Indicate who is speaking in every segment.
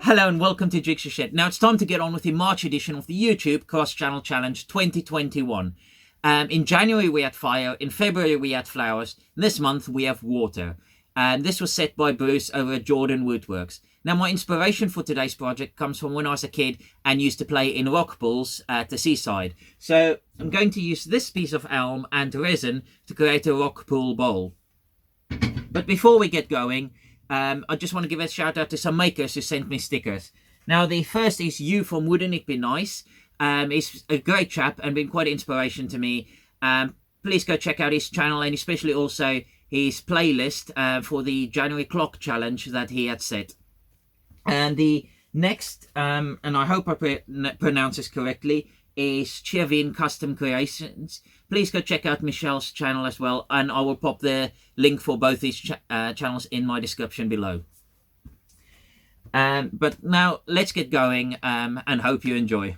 Speaker 1: Hello and welcome to Jigsaw Shed. Now it's time to get on with the March edition of the YouTube Cross Channel Challenge 2021. In January we had fire, in February we had flowers, this month we have water. And this was set by Bruce over at Jordan Woodworks. Now my inspiration for today's project comes from when I was a kid and used to play in rock pools at the Seaside. So I'm going to use this piece of elm and resin to create a rock pool bowl. But before we get going, I just want to give a shout out to some makers who sent me stickers. Now the first is Hugh from Wouldn't It Be Nice. He's a great chap and been quite an inspiration to me. Please go check out his channel and especially also his playlist for the January clock challenge that he had set. And the next, and I hope I pronounce this correctly, is Chevin Custom Creations. Please go check out Michelle's channel as well, and I will pop the link for both these channels in my description below. But now let's get going and hope you enjoy.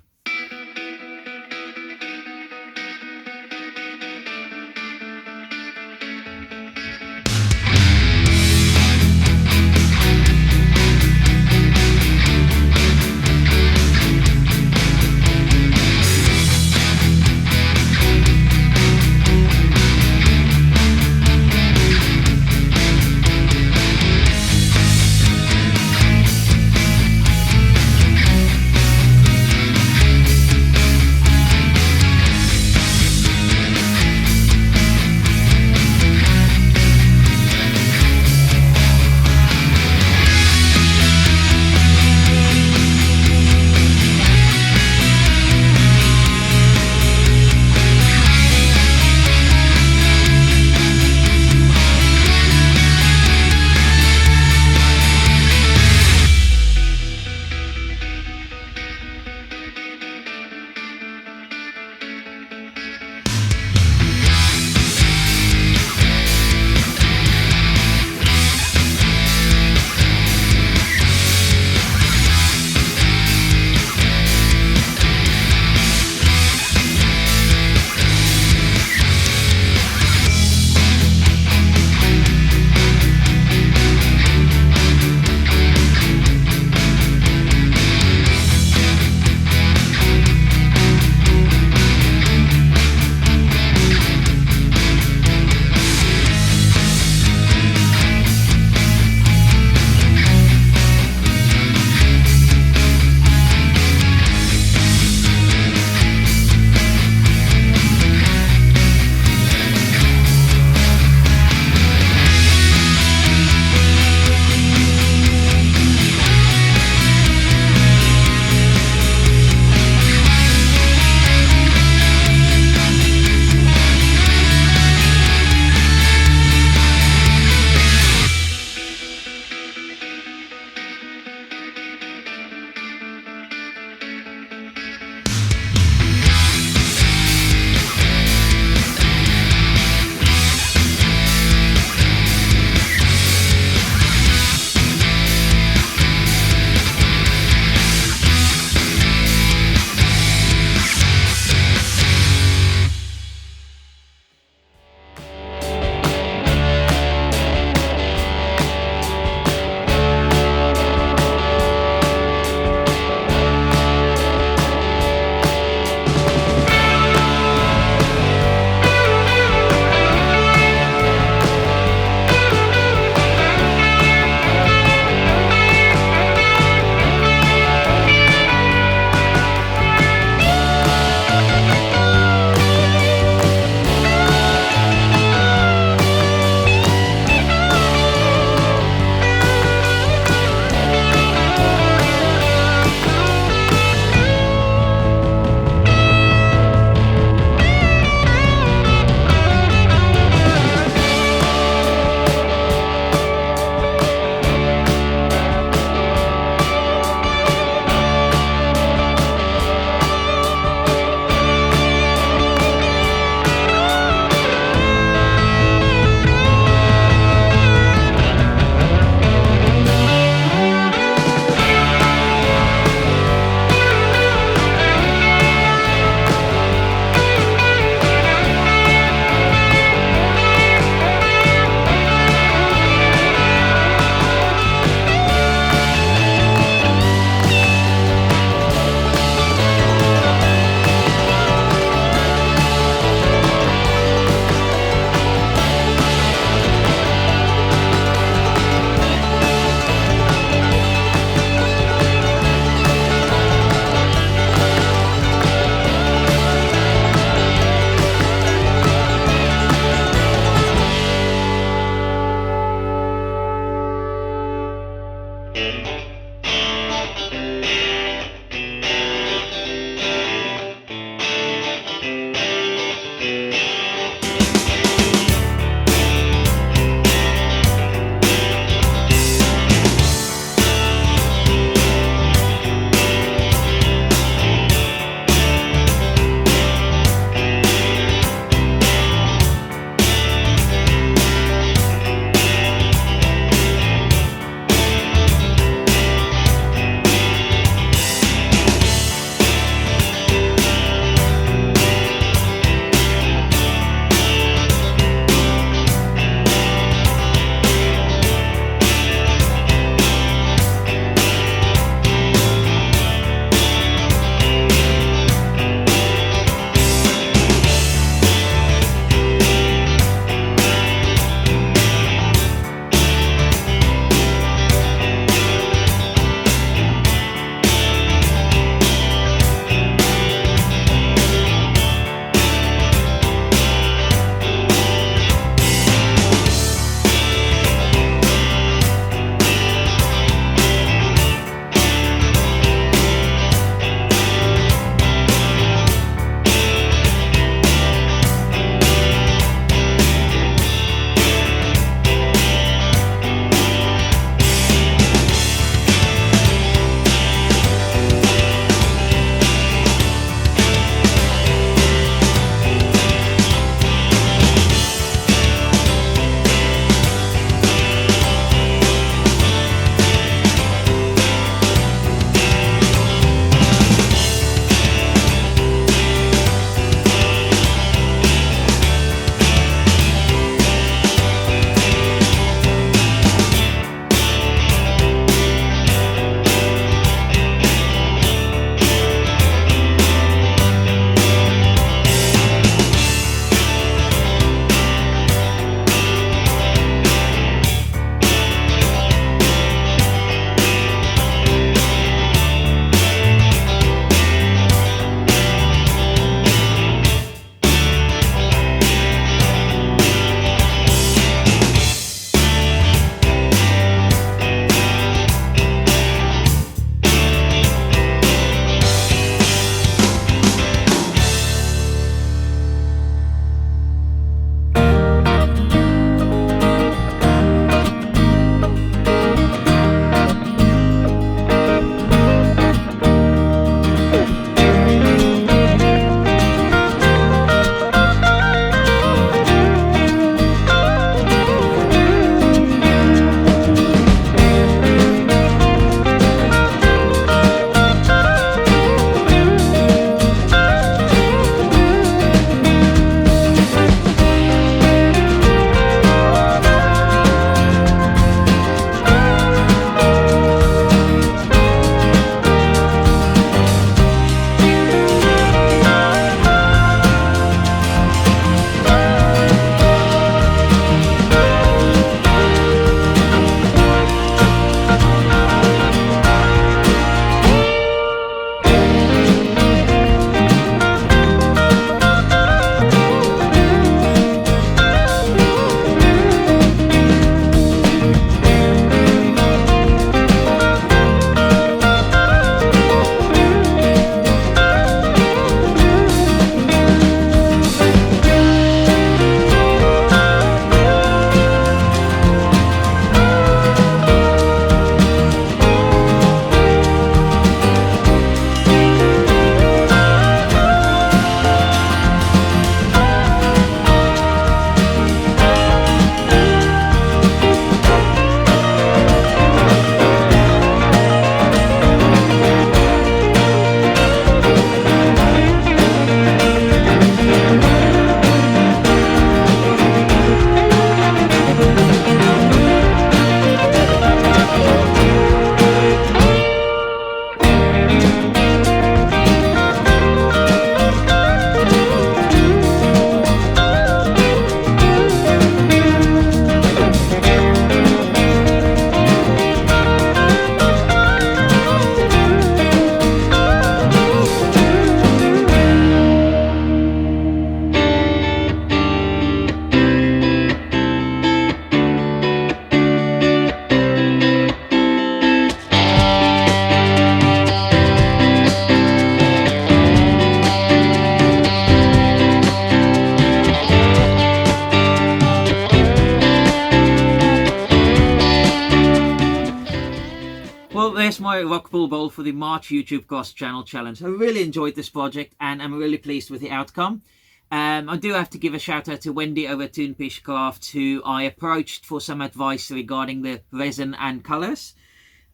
Speaker 1: my rock pool bowl for the March YouTube Cost Channel Challenge. I really enjoyed this project and I'm really pleased with the outcome. I do have to give a shout out to Wendy over at Toonfish Craft, who I approached for some advice regarding the resin and colours.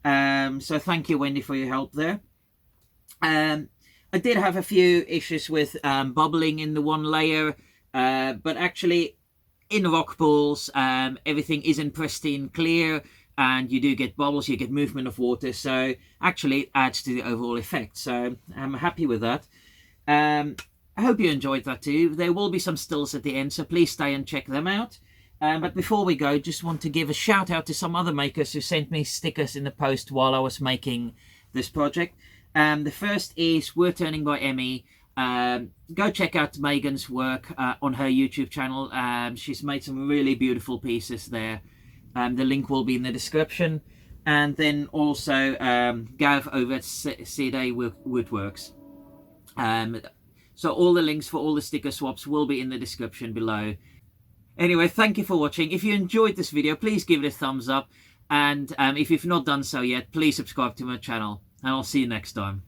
Speaker 1: So thank you, Wendy, for your help there. I did have a few issues with bubbling in the one layer, but actually in rock pools everything isn't pristine clear, and you do get bubbles, you get movement of water, so actually it adds to the overall effect. So I'm happy with that. I hope you enjoyed that too. There will be some stills at the end, so please stay and check them out. But before we go, just want to give a shout out to some other makers who sent me stickers in the post while I was making this project. The first is Woodturning by Emmy. Go check out Megan's work on her YouTube channel. She's made some really beautiful pieces there. The link will be in the description. And then also Gav over at Seaside Woodworks. So all the links for all the sticker swaps will be in the description below. Anyway, thank you for watching. If you enjoyed this video, please give it a thumbs up. And if you've not done so yet, please subscribe to my channel. And I'll see you next time.